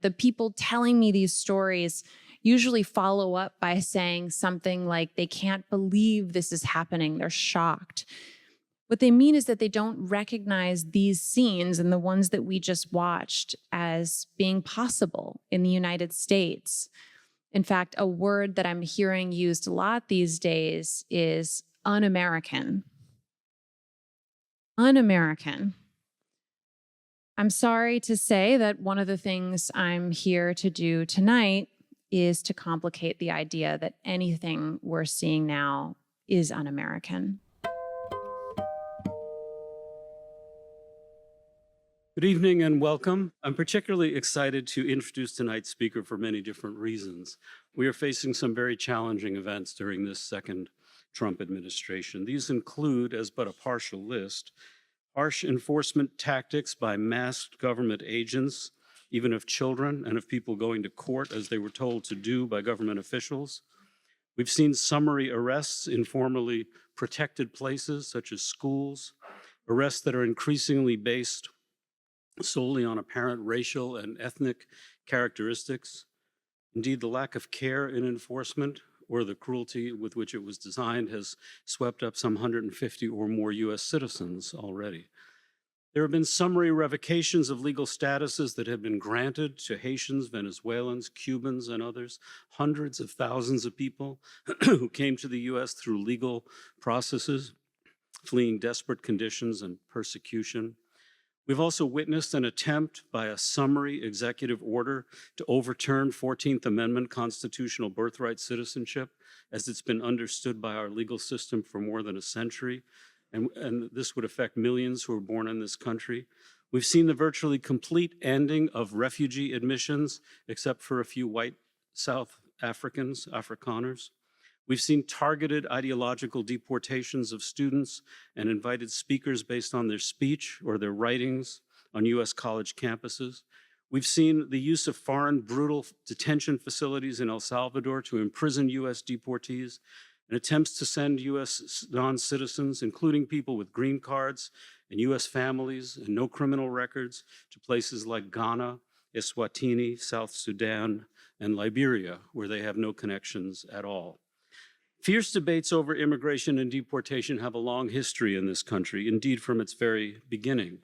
the people telling me these stories usually follow up by saying something like they can't believe this is happening. They're shocked. What they mean is that they don't recognize these scenes and the ones that we just watched as being possible in the United States. In fact, a word that I'm hearing used a lot these days is un-American. Un-American. I'm sorry to say that one of the things I'm here to do tonight is to complicate the idea that anything we're seeing now is un-American. Good evening and welcome. I'm particularly excited to introduce tonight's speaker for many different reasons. We are facing some very challenging events during this second Trump administration. These include, as but a partial list, harsh enforcement tactics by masked government agents, even of children and of people going to court as they were told to do by government officials. We've seen summary arrests in formerly protected places such as schools, arrests that are increasingly based solely on apparent racial and ethnic characteristics. Indeed, the lack of care in enforcement or the cruelty with which it was designed has swept up some 150 or more US citizens already. There have been summary revocations of legal statuses that have been granted to Haitians, Venezuelans, Cubans, and others, hundreds of thousands of people who came to the US through legal processes, fleeing desperate conditions and persecution. We've also witnessed an attempt by a summary executive order to overturn 14th Amendment constitutional birthright citizenship as it's been understood by our legal system for more than a century. And this would affect millions who are born in this country. We've seen the virtually complete ending of refugee admissions, except for a few white South Africans, Afrikaners. We've seen targeted ideological deportations of students and invited speakers based on their speech or their writings on US college campuses. We've seen the use of foreign brutal detention facilities in El Salvador to imprison US deportees and attempts to send US non-citizens, including people with green cards and US families and no criminal records, to places like Ghana, Eswatini, South Sudan, and Liberia, where they have no connections at all. Fierce debates over immigration and deportation have a long history in this country, indeed from its very beginning.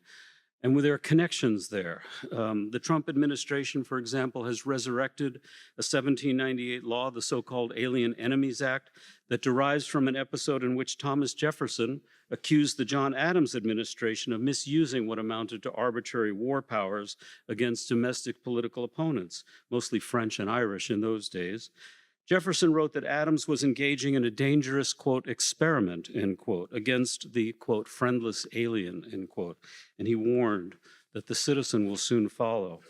And there are connections there. The Trump administration, for example, has resurrected a 1798 law, the so-called Alien Enemies Act, that derives from an episode in which Thomas Jefferson accused the John Adams administration of misusing what amounted to arbitrary war powers against domestic political opponents, mostly French and Irish in those days. Jefferson wrote that Adams was engaging in a dangerous, quote, experiment, end quote, against the, quote, friendless alien, end quote, and he warned that the citizen will soon follow.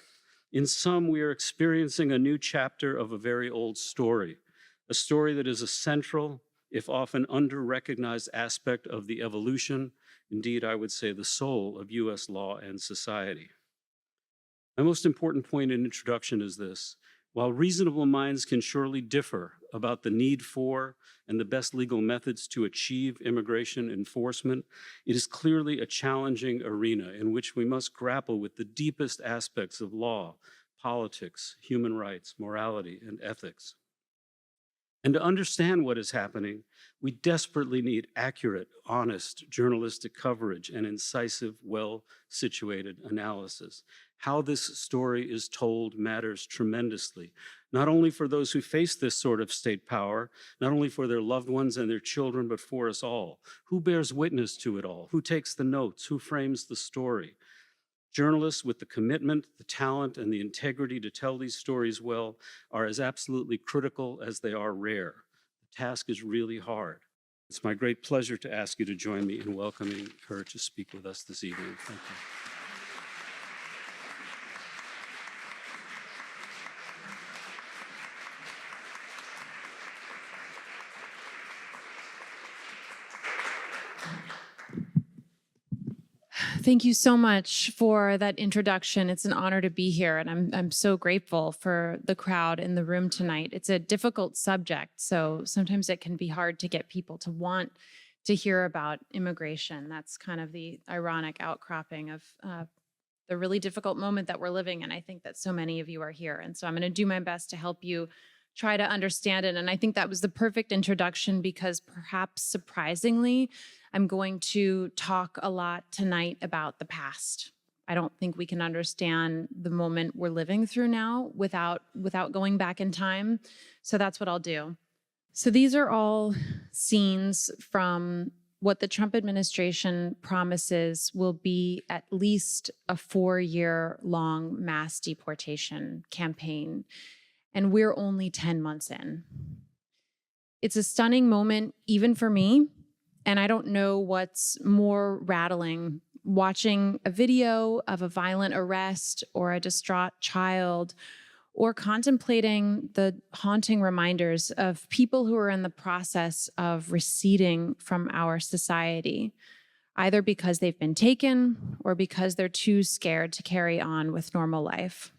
In sum, we are experiencing a new chapter of a very old story, a story that is a central, if often under-recognized aspect of the evolution, indeed, I would say the soul of US law and society. My most important point in introduction is this. While reasonable minds can surely differ about the need for and the best legal methods to achieve immigration enforcement, it is clearly a challenging arena in which we must grapple with the deepest aspects of law, politics, human rights, morality, and ethics. And to understand what is happening, we desperately need accurate, honest, journalistic coverage and incisive, well-situated analysis. How this story is told matters tremendously, not only for those who face this sort of state power, not only for their loved ones and their children, but for us all. Who bears witness to it all? Who takes the notes? Who frames the story? Journalists with the commitment, the talent, and the integrity to tell these stories well are as absolutely critical as they are rare. The task is really hard. It's my great pleasure to ask you to join me in welcoming her to speak with us this evening. Thank you. Thank you so much for that introduction. It's an honor to be here, and I'm so grateful for the crowd in the room tonight. It's a difficult subject, so sometimes it can be hard to get people to want to hear about immigration. That's kind of the ironic outcropping of the really difficult moment that we're living in. I think that so many of you are here. And so I'm going to do my best to help you try to understand it. And I think that was the perfect introduction because perhaps surprisingly, I'm going to talk a lot tonight about the past. I don't think we can understand the moment we're living through now without going back in time. So that's what I'll do. So these are all scenes from what the Trump administration promises will be at least a 4-year-long mass deportation campaign. And we're only 10 months in. It's a stunning moment, even for me. And I don't know what's more rattling, watching a video of a violent arrest or a distraught child, or contemplating the haunting reminders of people who are in the process of receding from our society, either because they've been taken or because they're too scared to carry on with normal life.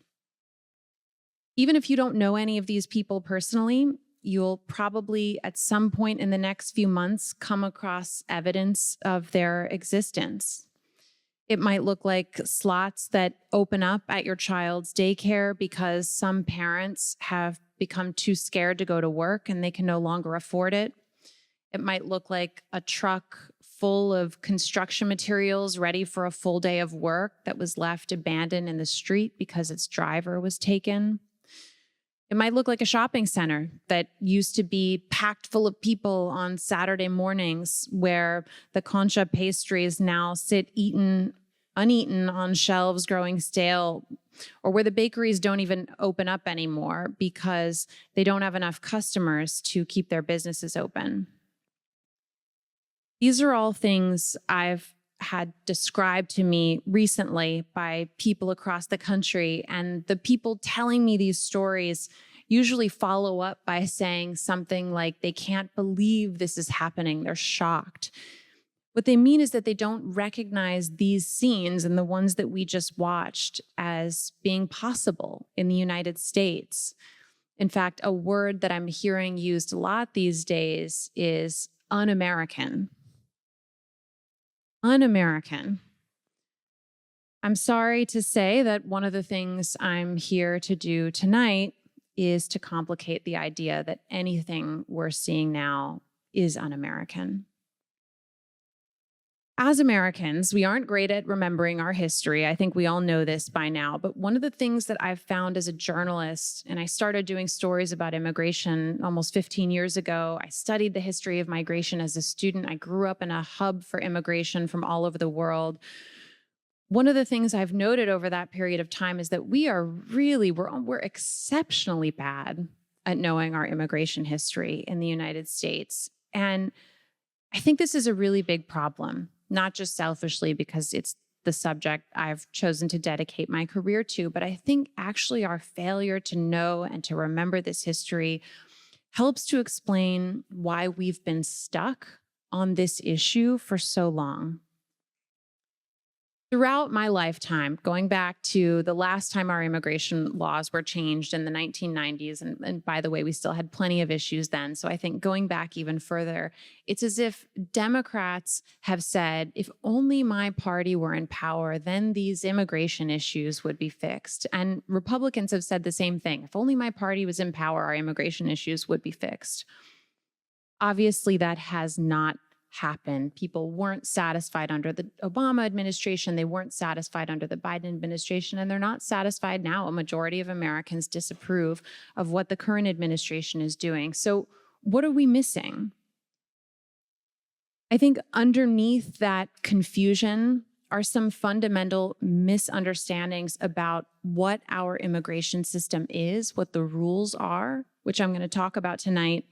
Even if you don't know any of these people personally, you'll probably at some point in the next few months come across evidence of their existence. It might look like slots that open up at your child's daycare because some parents have become too scared to go to work and they can no longer afford it. It might look like a truck full of construction materials ready for a full day of work that was left abandoned in the street because its driver was taken. It might look like a shopping center that used to be packed full of people on Saturday mornings where the concha pastries now sit uneaten on shelves growing stale, or where the bakeries don't even open up anymore because they don't have enough customers to keep their businesses open. These are all things I've had described to me recently by people across the country, and the people telling me these stories usually follow up by saying something like they can't believe this is happening, they're shocked. What they mean is that they don't recognize these scenes and the ones that we just watched as being possible in the United States. In fact, a word that I'm hearing used a lot these days is un-American. Un-American. I'm sorry to say that one of the things I'm here to do tonight is to complicate the idea that anything we're seeing now is un-American. As Americans, we aren't great at remembering our history. I think we all know this by now. But one of the things that I've found as a journalist, and I started doing stories about immigration almost 15 years ago. I studied the history of migration as a student. I grew up in a hub for immigration from all over the world. One of the things I've noted over that period of time is that we're exceptionally bad at knowing our immigration history in the United States. And I think this is a really big problem. Not just selfishly because it's the subject I've chosen to dedicate my career to, but I think actually our failure to know and to remember this history helps to explain why we've been stuck on this issue for so long. Throughout my lifetime, going back to the last time our immigration laws were changed in the 1990s, and by the way, we still had plenty of issues then, so I think going back even further, it's as if Democrats have said, if only my party were in power, then these immigration issues would be fixed. And Republicans have said the same thing. If only my party was in power, our immigration issues would be fixed. Obviously, that has not happened. People weren't satisfied under the Obama administration. They weren't satisfied under the Biden administration, and they're not satisfied now. A majority of Americans disapprove of what the current administration is doing. So what are we missing? I think underneath that confusion are some fundamental misunderstandings about what our immigration system is, what the rules are, which I'm going to talk about tonight.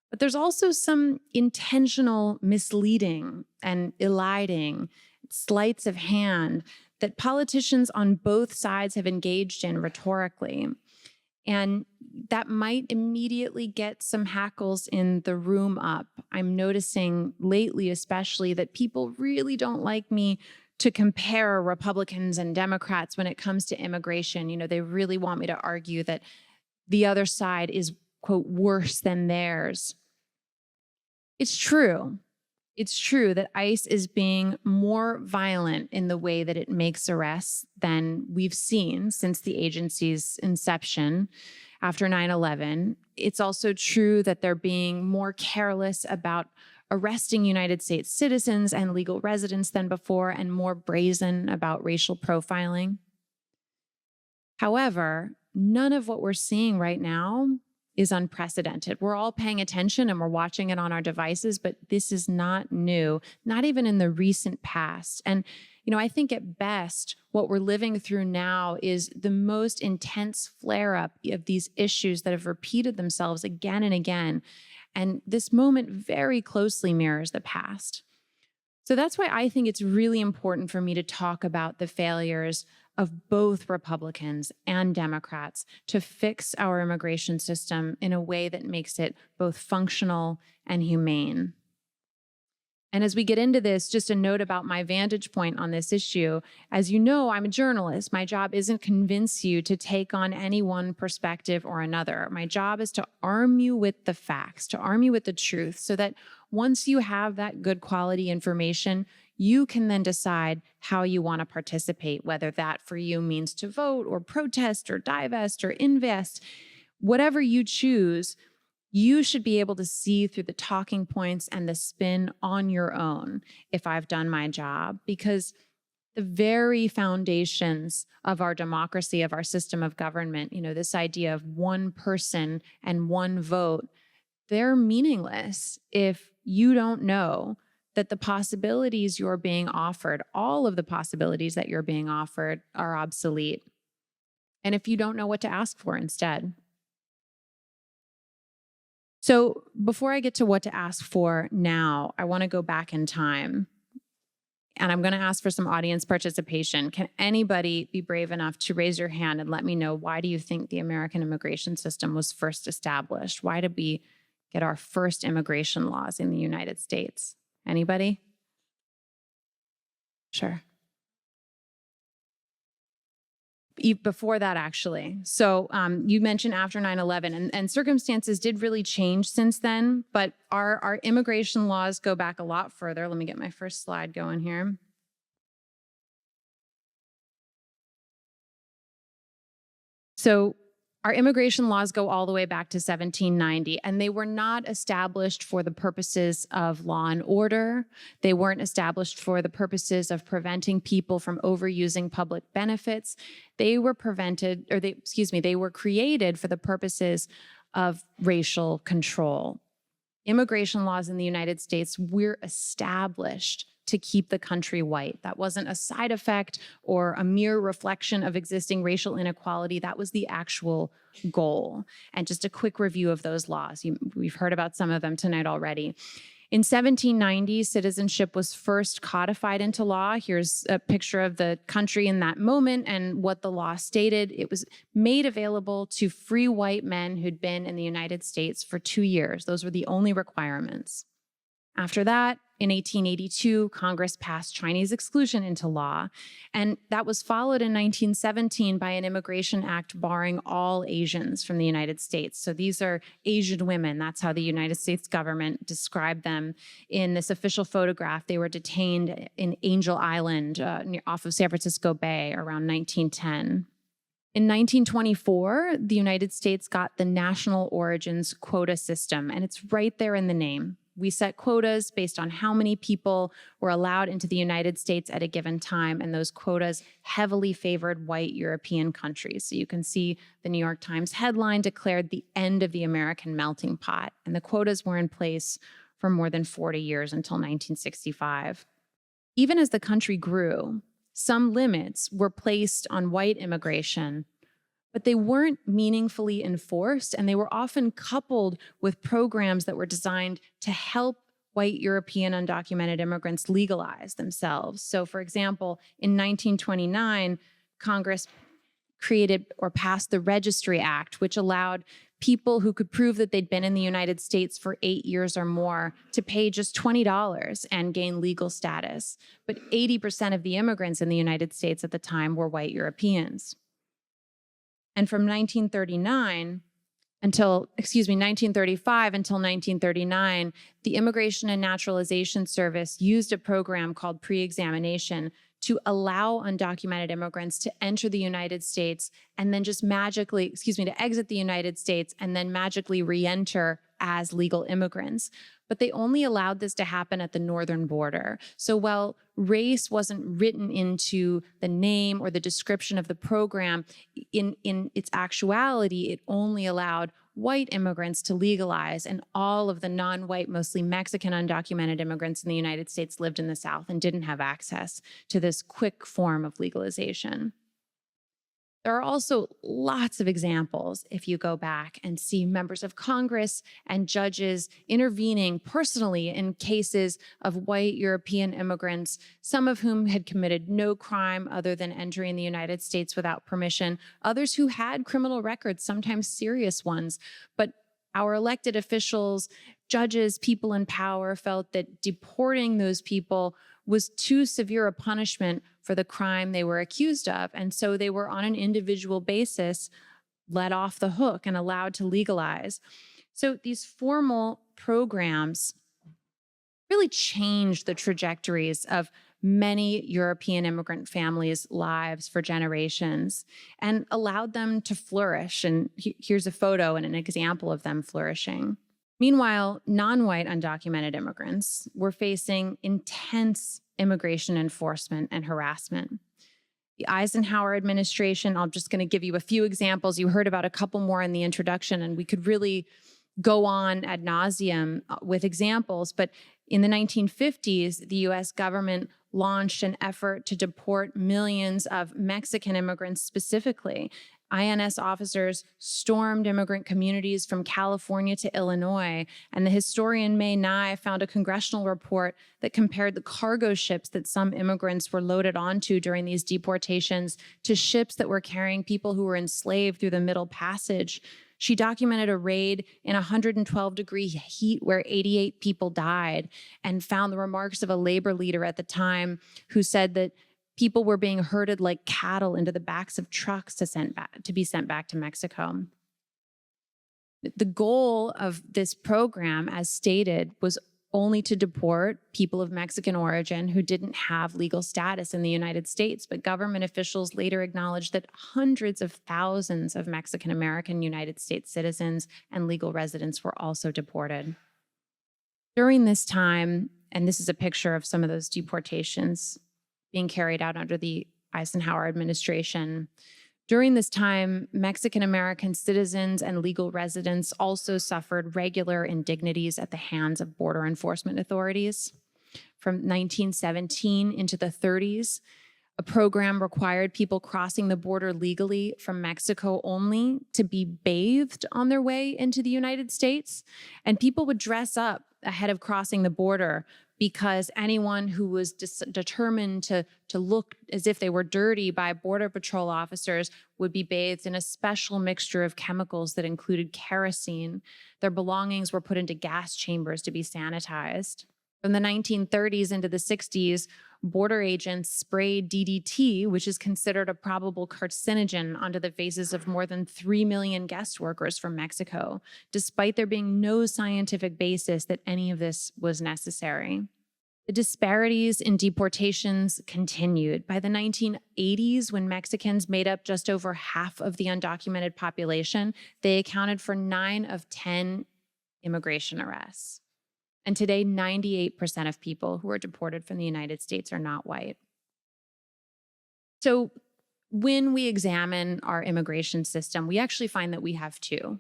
But there's also some intentional misleading and eliding, sleights of hand that politicians on both sides have engaged in rhetorically. And that might immediately get some hackles in the room up. I'm noticing lately, especially, that people really don't like me to compare Republicans and Democrats when it comes to immigration. You know, they really want me to argue that the other side is, quote, worse than theirs. It's true. It's true that ICE is being more violent in the way that it makes arrests than we've seen since the agency's inception after 9/11. It's also true that they're being more careless about arresting United States citizens and legal residents than before, and more brazen about racial profiling. However, none of what we're seeing right now is unprecedented. We're all paying attention and we're watching it on our devices, but this is not new, not even in the recent past. And, I think at best, what we're living through now is the most intense flare-up of these issues that have repeated themselves again and again. And this moment very closely mirrors the past. So that's why I think it's really important for me to talk about the failures of both Republicans and Democrats to fix our immigration system in a way that makes it both functional and humane. And as we get into this, just a note about my vantage point on this issue. As you know, I'm a journalist. My job isn't convince you to take on any one perspective or another. My job is to arm you with the facts, to arm you with the truth, so that once you have that good quality information, you can then decide how you want to participate, whether that for you means to vote or protest or divest or invest. Whatever you choose, you should be able to see through the talking points and the spin on your own if I've done my job, because the very foundations of our democracy, of our system of government, this idea of one person and one vote, they're meaningless if you don't know that the possibilities you're being offered, all of the possibilities that you're being offered, are obsolete. And if you don't know what to ask for instead. So before I get to what to ask for now, I want to go back in time. And I'm going to ask for some audience participation. Can anybody be brave enough to raise your hand and let me know, why do you think the American immigration system was first established? Why did we get our first immigration laws in the United States? Anybody? Sure. Before that, actually. So you mentioned after 9/11, and circumstances did really change since then, but our immigration laws go back a lot further. Let me get my first slide going here. So our immigration laws go all the way back to 1790, and they were not established for the purposes of law and order. They weren't established for the purposes of preventing people from overusing public benefits. They were they were created for the purposes of racial control. Immigration laws in the United States were established to keep the country white. That wasn't a side effect or a mere reflection of existing racial inequality. That was the actual goal. And just a quick review of those laws. We've heard about some of them tonight already. In 1790, citizenship was first codified into law. Here's a picture of the country in that moment and what the law stated. It was made available to free white men who'd been in the United States for 2 years. Those were the only requirements. After that, in 1882, Congress passed Chinese exclusion into law, and that was followed in 1917 by an immigration act barring all Asians from the United States. So these are Asian women. That's how the United States government described them in this official photograph. They were detained in Angel Island off of San Francisco Bay around 1910. In 1924, the United States got the national origins quota system, and it's right there in the name. We set quotas based on how many people were allowed into the United States at a given time, and those quotas heavily favored white European countries. So you can see the New York Times headline declared the end of the American melting pot, and the quotas were in place for more than 40 years until 1965. Even as the country grew, some limits were placed on white immigration, but they weren't meaningfully enforced, and they were often coupled with programs that were designed to help white European undocumented immigrants legalize themselves. So, for example, in 1929, Congress created or passed the Registry Act, which allowed people who could prove that they'd been in the United States for 8 years or more to pay just $20 and gain legal status. But 80% of the immigrants in the United States at the time were white Europeans. And from 1939 1935 until 1939, the Immigration and Naturalization Service used a program called pre-examination to allow undocumented immigrants to enter the United States and then just to exit the United States and then magically re-enter as legal immigrants. But they only allowed this to happen at the northern border. So while race wasn't written into the name or the description of the program, in its actuality, it only allowed white immigrants to legalize, and all of the non-white, mostly Mexican undocumented immigrants in the United States lived in the South and didn't have access to this quick form of legalization. There are also lots of examples if you go back and see members of Congress and judges intervening personally in cases of white European immigrants, some of whom had committed no crime other than entering the United States without permission, others who had criminal records, sometimes serious ones. But our elected officials, judges, people in power felt that deporting those people was too severe a punishment for the crime they were accused of. And so they were on an individual basis let off the hook and allowed to legalize. So these formal programs really changed the trajectories of many European immigrant families' lives for generations and allowed them to flourish. And here's a photo and an example of them flourishing. Meanwhile, non-white undocumented immigrants were facing intense immigration enforcement and harassment. The Eisenhower administration, I'm just going to give you a few examples. You heard about a couple more in the introduction, and we could really go on ad nauseum with examples. But in the 1950s, the US government launched an effort to deport millions of Mexican immigrants specifically. INS officers stormed immigrant communities from California to Illinois, and the historian May Nye found a congressional report that compared the cargo ships that some immigrants were loaded onto during these deportations to ships that were carrying people who were enslaved through the Middle Passage. She documented a raid in 112-degree heat where 88 people died and found the remarks of a labor leader at the time who said that people were being herded like cattle into the backs of trucks to be sent back to Mexico. The goal of this program, as stated, was only to deport people of Mexican origin who didn't have legal status in the United States. But government officials later acknowledged that hundreds of thousands of Mexican American United States citizens and legal residents were also deported. During this time, and this is a picture of some of those deportations being carried out under the Eisenhower administration. During this time, Mexican American citizens and legal residents also suffered regular indignities at the hands of border enforcement authorities. From 1917 into the 30s, a program required people crossing the border legally from Mexico only to be bathed on their way into the United States. And people would dress up ahead of crossing the border because anyone who was determined to look as if they were dirty by Border Patrol officers would be bathed in a special mixture of chemicals that included kerosene. Their belongings were put into gas chambers to be sanitized. From the 1930s into the 60s, border agents sprayed DDT, which is considered a probable carcinogen, onto the faces of more than 3 million guest workers from Mexico, despite there being no scientific basis that any of this was necessary. The disparities in deportations continued. By the 1980s, when Mexicans made up just over half of the undocumented population, they accounted for 9 of 10 immigration arrests. And today, 98% of people who are deported from the United States are not white. So when we examine our immigration system, we actually find that we have two.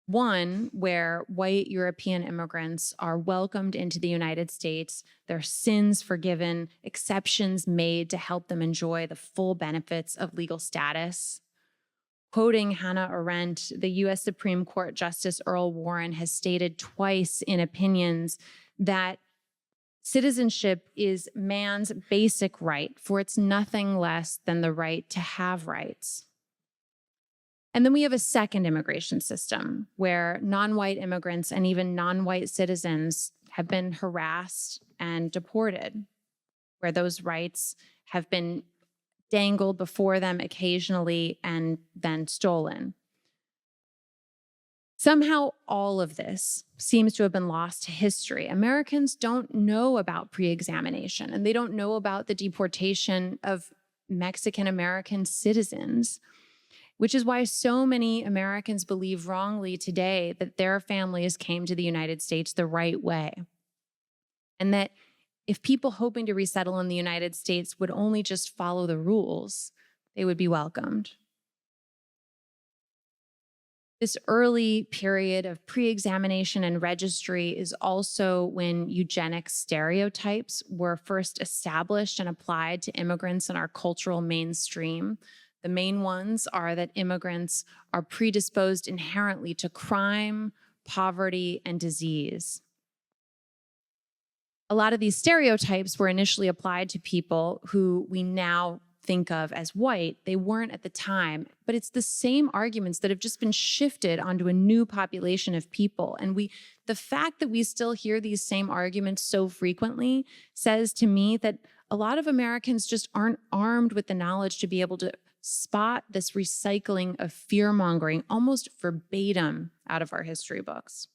One, where white European immigrants are welcomed into the United States, their sins forgiven, exceptions made to help them enjoy the full benefits of legal status. Quoting Hannah Arendt, the U.S. Supreme Court Justice Earl Warren has stated twice in opinions that citizenship is man's basic right, for it's nothing less than the right to have rights. And then we have a second immigration system where non-white immigrants and even non-white citizens have been harassed and deported, where those rights have been dangled before them occasionally and then stolen. Somehow, all of this seems to have been lost to history. Americans don't know about pre-examination, and they don't know about the deportation of Mexican American citizens, which is why so many Americans believe wrongly today that their families came to the United States the right way. And that if people hoping to resettle in the United States would only just follow the rules, they would be welcomed. This early period of pre-examination and registry is also when eugenic stereotypes were first established and applied to immigrants in our cultural mainstream. The main ones are that immigrants are predisposed inherently to crime, poverty, and disease. A lot of these stereotypes were initially applied to people who we now think of as white. They weren't at the time, but it's the same arguments that have just been shifted onto a new population of people. And the fact that we still hear these same arguments so frequently says to me that a lot of Americans just aren't armed with the knowledge to be able to spot this recycling of fear-mongering almost verbatim out of our history books.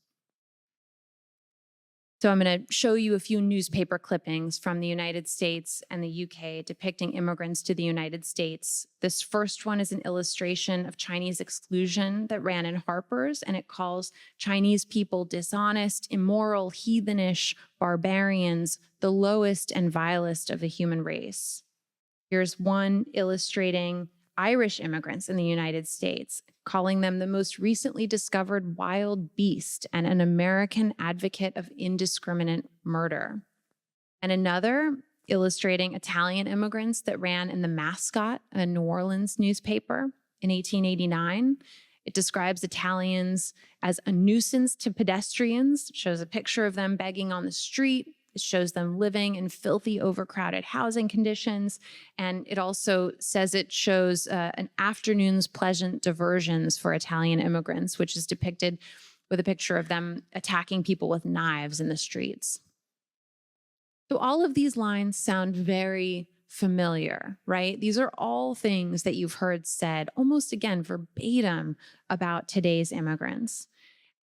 So I'm going to show you a few newspaper clippings from the United States and the UK depicting immigrants to the United States. This first one is an illustration of Chinese exclusion that ran in Harper's, and it calls Chinese people dishonest, immoral, heathenish, barbarians, the lowest and vilest of the human race. Here's one illustrating Irish immigrants in the United States, calling them the most recently discovered wild beast and an American advocate of indiscriminate murder. And another illustrating Italian immigrants that ran in the Mascot, a New Orleans newspaper in 1889. It describes Italians as a nuisance to pedestrians. It shows a picture of them begging on the street. It shows them living in filthy, overcrowded housing conditions. And it also says it shows an afternoon's pleasant diversions for Italian immigrants, which is depicted with a picture of them attacking people with knives in the streets. So all of these lines sound very familiar, right? These are all things that you've heard said almost again verbatim about today's immigrants.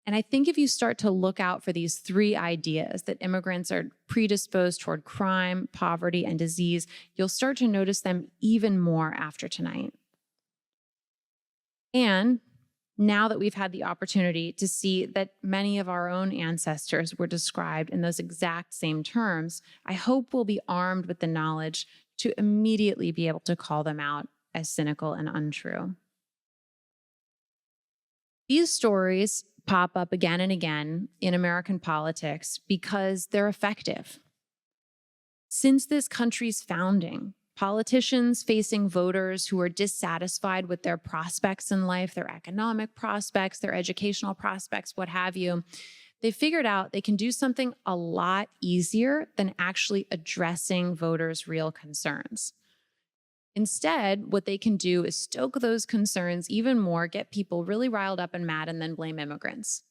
And I think if you start to look out for these three ideas, that immigrants are predisposed toward crime, poverty, and disease, you'll start to notice them even more after tonight. And now that we've had the opportunity to see that many of our own ancestors were described in those exact same terms, I hope we'll be armed with the knowledge to immediately be able to call them out as cynical and untrue. These stories pop up again and again in American politics because they're effective. Since this country's founding, politicians facing voters who are dissatisfied with their prospects in life, their economic prospects, their educational prospects, what have you, they figured out they can do something a lot easier than actually addressing voters' real concerns. Instead, what they can do is stoke those concerns even more, get people really riled up and mad, and then blame immigrants.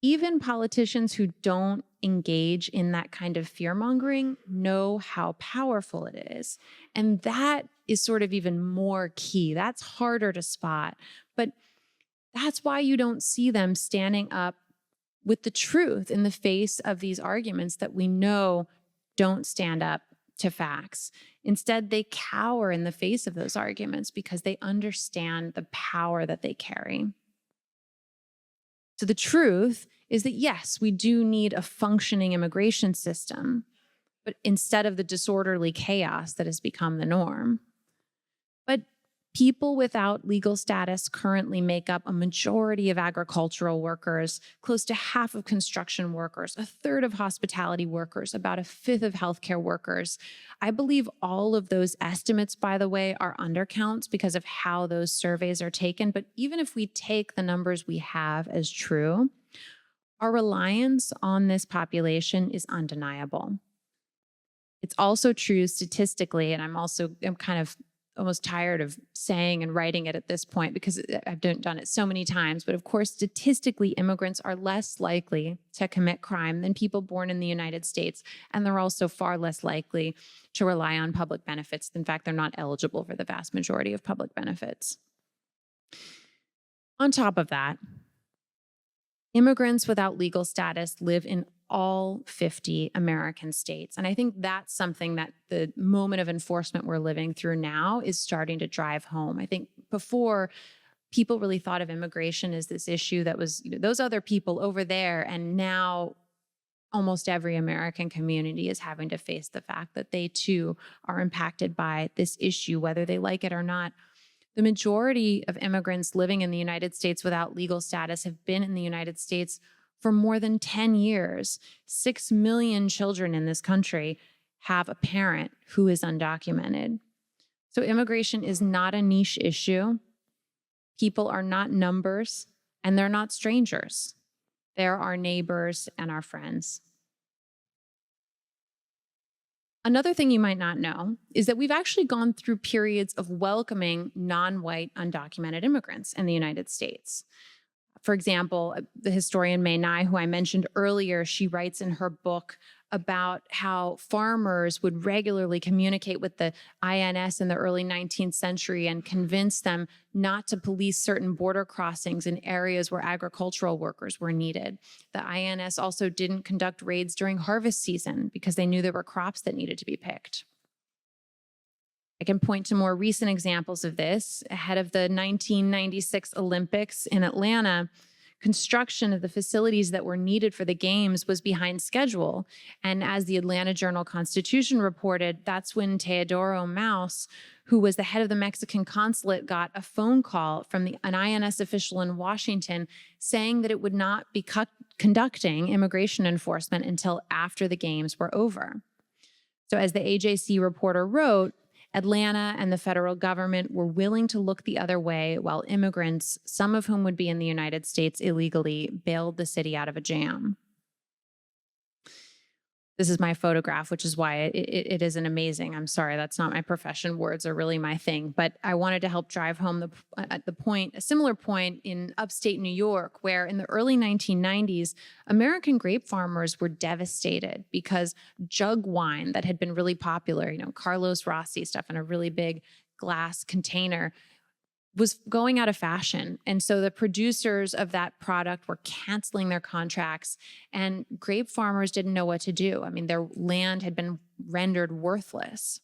Even politicians who don't engage in that kind of fear-mongering know how powerful it is. And that is sort of even more key. That's harder to spot. But that's why you don't see them standing up with the truth in the face of these arguments that we know don't stand up to facts. Instead, they cower in the face of those arguments because they understand the power that they carry. So the truth is that, yes, we do need a functioning immigration system, but instead of the disorderly chaos that has become the norm. But people without legal status currently make up a majority of agricultural workers, close to half of construction workers, a third of hospitality workers, about a fifth of healthcare workers. I believe all of those estimates, by the way, are undercounts because of how those surveys are taken. But even if we take the numbers we have as true, our reliance on this population is undeniable. It's also true statistically, and I'm kind of almost tired of saying and writing it at this point because I've done it so many times. But of course, statistically, immigrants are less likely to commit crime than people born in the United States. And they're also far less likely to rely on public benefits. In fact, they're not eligible for the vast majority of public benefits. On top of that, immigrants without legal status live in all 50 American states. And I think that's something that the moment of enforcement we're living through now is starting to drive home. I think before, people really thought of immigration as this issue that was, those other people over there. And now almost every American community is having to face the fact that they too are impacted by this issue, whether they like it or not. The majority of immigrants living in the United States without legal status have been in the United States for more than 10 years. 6 million children in this country have a parent who is undocumented. So immigration is not a niche issue. People are not numbers, and they're not strangers. They're our neighbors and our friends. Another thing you might not know is that we've actually gone through periods of welcoming non-white undocumented immigrants in the United States. For example, the historian May Nye, who I mentioned earlier, she writes in her book about how farmers would regularly communicate with the INS in the early 19th century and convince them not to police certain border crossings in areas where agricultural workers were needed. The INS also didn't conduct raids during harvest season because they knew there were crops that needed to be picked. I can point to more recent examples of this. Ahead of the 1996 Olympics in Atlanta, construction of the facilities that were needed for the games was behind schedule. And as the Atlanta Journal-Constitution reported, that's when Teodoro Mouse, who was the head of the Mexican consulate, got a phone call from an INS official in Washington saying that it would not be conducting immigration enforcement until after the games were over. So as the AJC reporter wrote, Atlanta and the federal government were willing to look the other way while immigrants, some of whom would be in the United States illegally, bailed the city out of a jam. This is my photograph, which is why it isn't amazing. I'm sorry, that's not my profession. Words are really my thing. But I wanted to help drive home the point, a similar point in upstate New York, where in the early 1990s, American grape farmers were devastated because jug wine that had been really popular, Carlos Rossi stuff in a really big glass container, was going out of fashion. And so the producers of that product were canceling their contracts, and grape farmers didn't know what to do. I mean, their land had been rendered worthless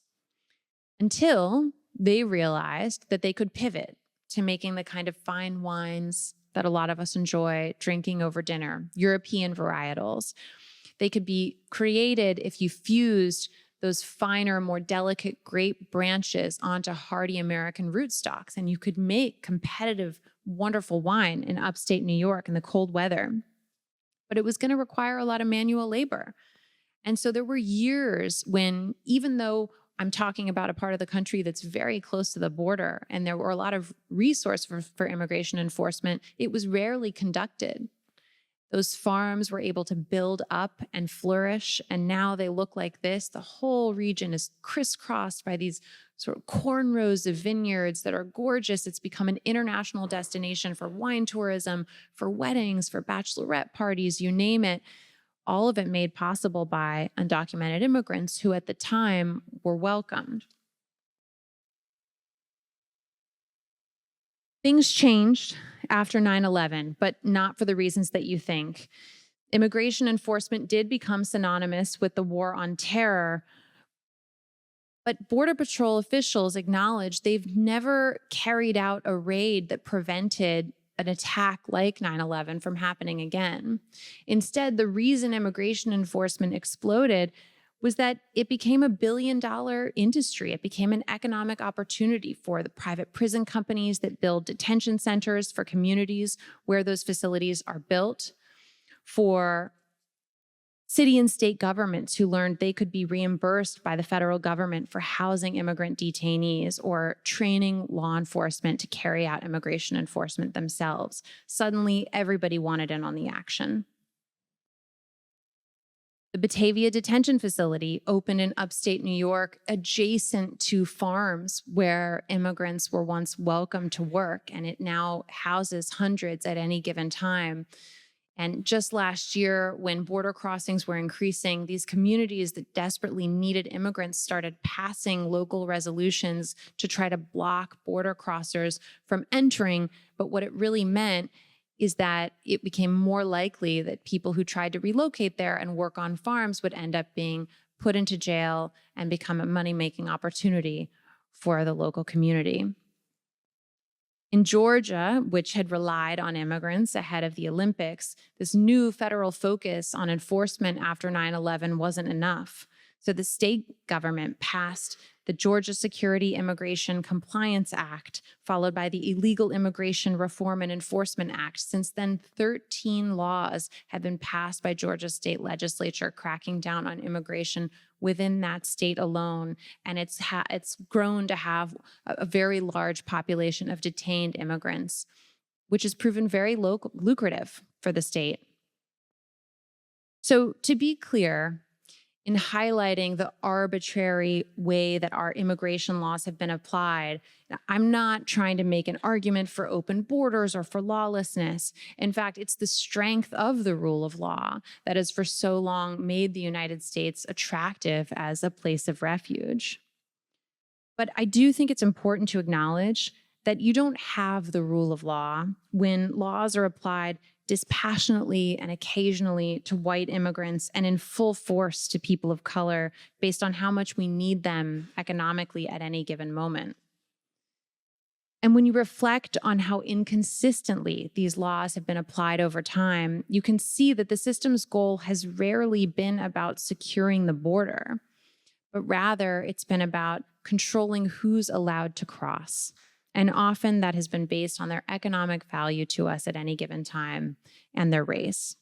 until they realized that they could pivot to making the kind of fine wines that a lot of us enjoy drinking over dinner, European varietals. They could be created if you fused those finer, more delicate grape branches onto hardy American rootstocks, and you could make competitive, wonderful wine in upstate New York in the cold weather. But it was going to require a lot of manual labor. And so there were years when, even though I'm talking about a part of the country that's very close to the border, and there were a lot of resources for immigration enforcement, it was rarely conducted. Those farms were able to build up and flourish, and now they look like this. The whole region is crisscrossed by these sort of cornrows of vineyards that are gorgeous. It's become an international destination for wine tourism, for weddings, for bachelorette parties, you name it. All of it made possible by undocumented immigrants who at the time were welcomed. Things changed after 9/11, but not for the reasons that you think. Immigration enforcement did become synonymous with the war on terror, but Border Patrol officials acknowledged they've never carried out a raid that prevented an attack like 9/11 from happening again. Instead, the reason immigration enforcement exploded was that it became a billion-dollar industry. It became an economic opportunity for the private prison companies that build detention centers for communities where those facilities are built, for city and state governments who learned they could be reimbursed by the federal government for housing immigrant detainees or training law enforcement to carry out immigration enforcement themselves. Suddenly, everybody wanted in on the action. The Batavia Detention Facility opened in upstate New York adjacent to farms where immigrants were once welcome to work, and it now houses hundreds at any given time. And just last year, when border crossings were increasing, these communities that desperately needed immigrants started passing local resolutions to try to block border crossers from entering. But what it really meant is that it became more likely that people who tried to relocate there and work on farms would end up being put into jail and become a money-making opportunity for the local community. In Georgia, which had relied on immigrants ahead of the Olympics, this new federal focus on enforcement after 9/11 wasn't enough. So the state government passed the Georgia Security Immigration Compliance Act, followed by the Illegal Immigration Reform and Enforcement Act. Since then, 13 laws have been passed by Georgia's state legislature cracking down on immigration within that state alone. And it's grown to have a very large population of detained immigrants, which has proven very lucrative for the state. So to be clear, in highlighting the arbitrary way that our immigration laws have been applied, I'm not trying to make an argument for open borders or for lawlessness. In fact, it's the strength of the rule of law that has for so long made the United States attractive as a place of refuge. But I do think it's important to acknowledge that you don't have the rule of law when laws are applied dispassionately and occasionally to white immigrants and in full force to people of color based on how much we need them economically at any given moment. And when you reflect on how inconsistently these laws have been applied over time, you can see that the system's goal has rarely been about securing the border, but rather it's been about controlling who's allowed to cross. And often that has been based on their economic value to us at any given time and their race.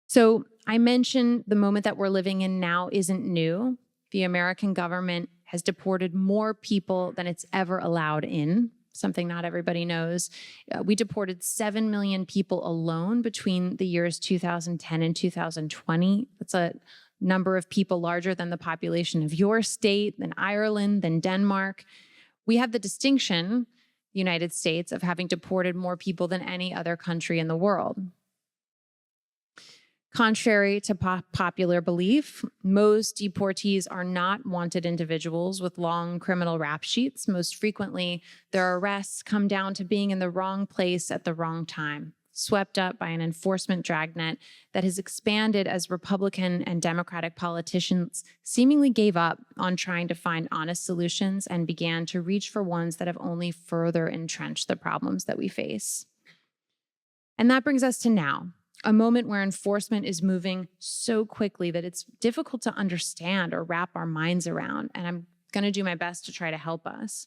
So I mentioned the moment that we're living in now isn't new. The American government has deported more people than it's ever allowed in, something not everybody knows. We deported 7 million people alone between the years 2010 and 2020. That's a number of people larger than the population of your state, than Ireland, than Denmark. We have the distinction, the United States, of having deported more people than any other country in the world. Contrary to popular belief, most deportees are not wanted individuals with long criminal rap sheets. Most frequently, their arrests come down to being in the wrong place at the wrong time, swept up by an enforcement dragnet that has expanded as Republican and Democratic politicians seemingly gave up on trying to find honest solutions and began to reach for ones that have only further entrenched the problems that we face. And that brings us to now, a moment where enforcement is moving so quickly that it's difficult to understand or wrap our minds around, and I'm going to do my best to try to help us.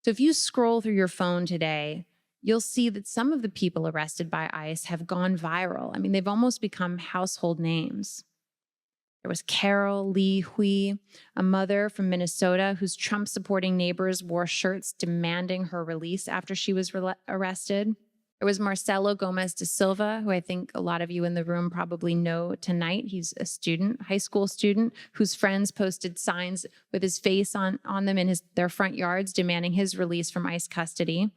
So if you scroll through your phone today, you'll see that some of the people arrested by ICE have gone viral. I mean, they've almost become household names. There was Carol Lee Hui, a mother from Minnesota whose Trump-supporting neighbors wore shirts demanding her release after she was arrested. There was Marcelo Gomez da Silva, who I think a lot of you in the room probably know tonight. He's a student, high school student, whose friends posted signs with his face on them in their front yards demanding his release from ICE custody.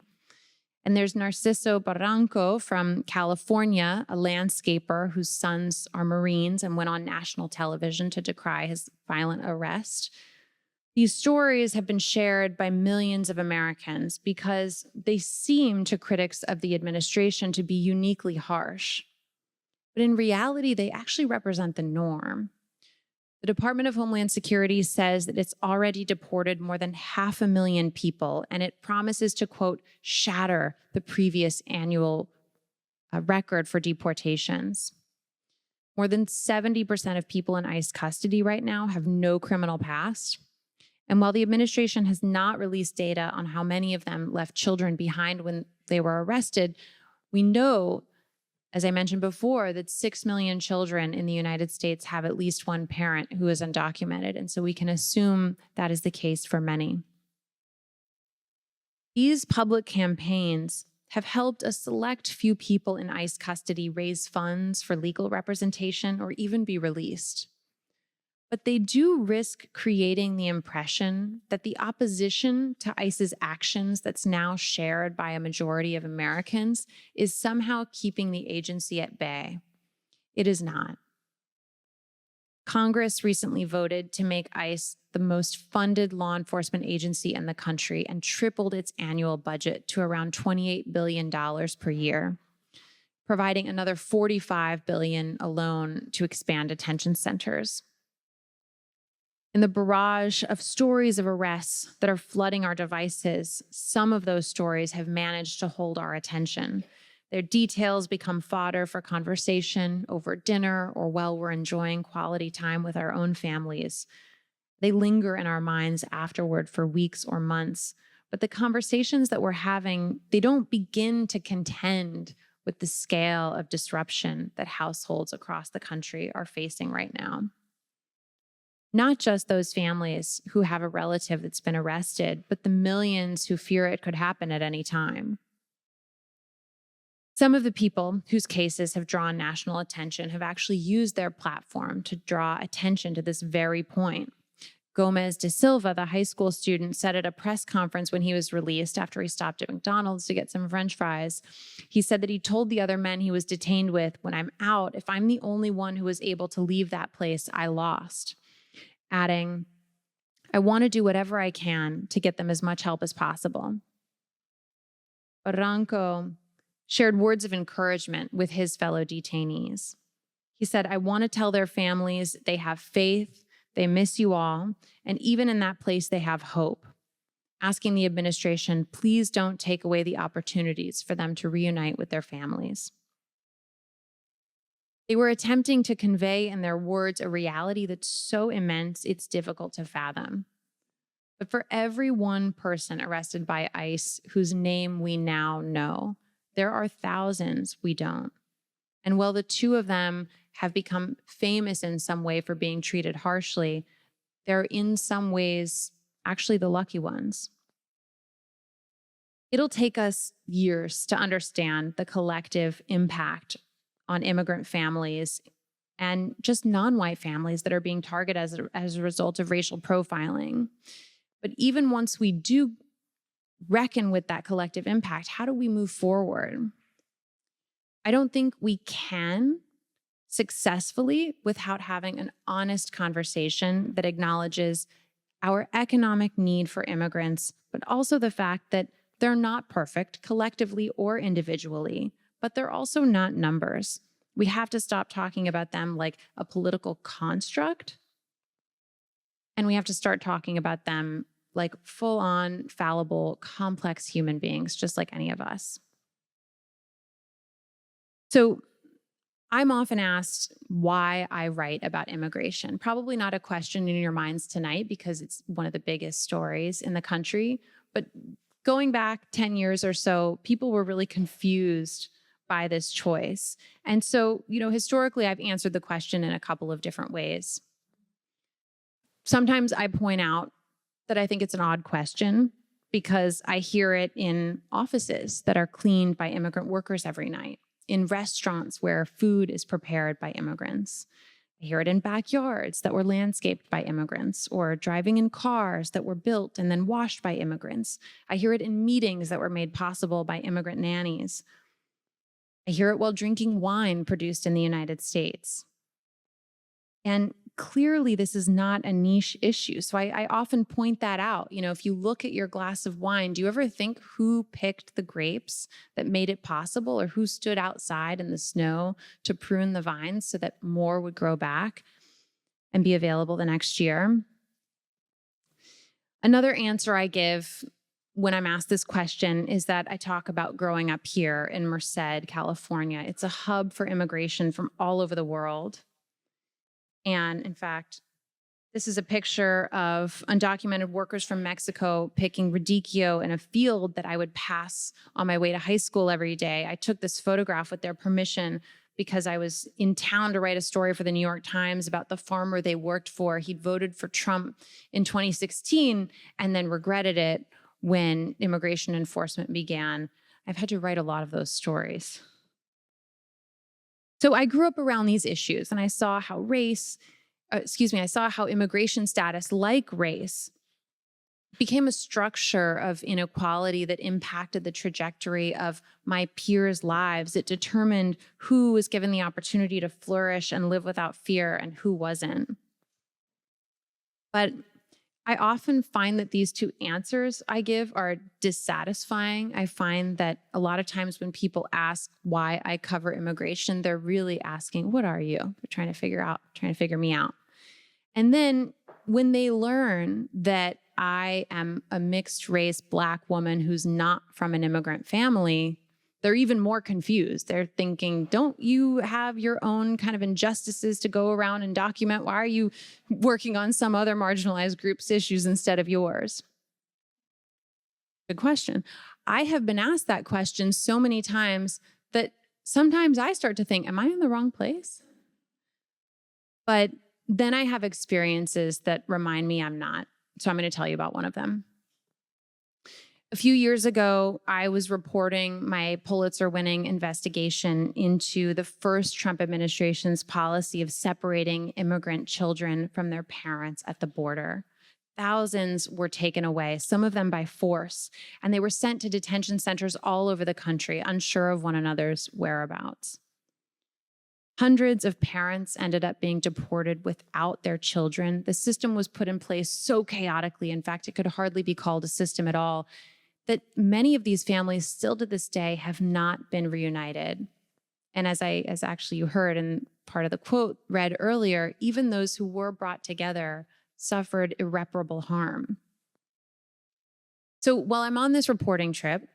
And there's Narciso Barranco from California, a landscaper whose sons are Marines and went on national television to decry his violent arrest. These stories have been shared by millions of Americans because they seem to critics of the administration to be uniquely harsh. But in reality, they actually represent the norm. The Department of Homeland Security says that it's already deported more than 500,000 people, and it promises to, quote, shatter the previous annual record for deportations. More than 70% of people in ICE custody right now have no criminal past. And while the administration has not released data on how many of them left children behind when they were arrested, we know, as I mentioned before, that 6 million children in the United States have at least one parent who is undocumented, and so we can assume that is the case for many. These public campaigns have helped a select few people in ICE custody raise funds for legal representation or even be released. But they do risk creating the impression that the opposition to ICE's actions that's now shared by a majority of Americans is somehow keeping the agency at bay. It is not. Congress recently voted to make ICE the most funded law enforcement agency in the country and tripled its annual budget to around $28 billion per year, providing another $45 billion alone to expand detention centers. In the barrage of stories of arrests that are flooding our devices, some of those stories have managed to hold our attention. Their details become fodder for conversation over dinner or while we're enjoying quality time with our own families. They linger in our minds afterward for weeks or months, but the conversations that we're having, they don't begin to contend with the scale of disruption that households across the country are facing right now. Not just those families who have a relative that's been arrested, but the millions who fear it could happen at any time. Some of the people whose cases have drawn national attention have actually used their platform to draw attention to this very point. Gomez de Silva, the high school student, said at a press conference when he was released after he stopped at McDonald's to get some French fries, he said that he told the other men he was detained with, "When I'm out, if I'm the only one who was able to leave that place, I lost." Adding, "I want to do whatever I can to get them as much help as possible." Barranco shared words of encouragement with his fellow detainees. He said, "I want to tell their families they have faith, they miss you all, and even in that place they have hope. Asking the administration, please don't take away the opportunities for them to reunite with their families." They were attempting to convey in their words a reality that's so immense it's difficult to fathom. But for every one person arrested by ICE whose name we now know, there are thousands we don't. And while the two of them have become famous in some way for being treated harshly, they're in some ways actually the lucky ones. It'll take us years to understand the collective impact on immigrant families and just non-white families that are being targeted as a result of racial profiling. But even once we do reckon with that collective impact, how do we move forward? I don't think we can successfully without having an honest conversation that acknowledges our economic need for immigrants, but also the fact that they're not perfect collectively or individually, but they're also not numbers. We have to stop talking about them like a political construct, and we have to start talking about them like full-on, fallible, complex human beings, just like any of us. So I'm often asked why I write about immigration. Probably not a question in your minds tonight because it's one of the biggest stories in the country. But going back 10 years or so, people were really confused by this choice. And so, historically, I've answered the question in a couple of different ways. Sometimes I point out that I think it's an odd question because I hear it in offices that are cleaned by immigrant workers every night, in restaurants where food is prepared by immigrants. I hear it in backyards that were landscaped by immigrants, or driving in cars that were built and then washed by immigrants. I hear it in meetings that were made possible by immigrant nannies. I hear it while drinking wine produced in the United States. And clearly, this is not a niche issue. So I often point that out. If you look at your glass of wine, do you ever think who picked the grapes that made it possible, or who stood outside in the snow to prune the vines so that more would grow back and be available the next year? Another answer I give when I'm asked this question is that I talk about growing up here in Merced, California. It's a hub for immigration from all over the world. And in fact, this is a picture of undocumented workers from Mexico picking radicchio in a field that I would pass on my way to high school every day. I took this photograph with their permission because I was in town to write a story for the New York Times about the farmer they worked for. He'd voted for Trump in 2016 and then regretted it when immigration enforcement began. I've had to write a lot of those stories. So I grew up around these issues, and I saw how race I saw how immigration status, like race, became a structure of inequality that impacted the trajectory of my peers' lives. It determined who was given the opportunity to flourish and live without fear and who wasn't. But I often find that these two answers I give are dissatisfying. I find that a lot of times when people ask why I cover immigration, they're really asking, what are you? They're trying to figure me out. And then when they learn that I am a mixed race Black woman who's not from an immigrant family, they're even more confused. They're thinking, don't you have your own kind of injustices to go around and document? Why are you working on some other marginalized group's issues instead of yours? Good question. I have been asked that question so many times that sometimes I start to think, am I in the wrong place? But then I have experiences that remind me I'm not. So I'm going to tell you about one of them. A few years ago, I was reporting my Pulitzer-winning investigation into the first Trump administration's policy of separating immigrant children from their parents at the border. Thousands were taken away, some of them by force, and they were sent to detention centers all over the country, unsure of one another's whereabouts. Hundreds of parents ended up being deported without their children. The system was put in place so chaotically, in fact, it could hardly be called a system at all, that many of these families still to this day have not been reunited. And as actually you heard in part of the quote read earlier, even those who were brought together suffered irreparable harm. So while I'm on this reporting trip,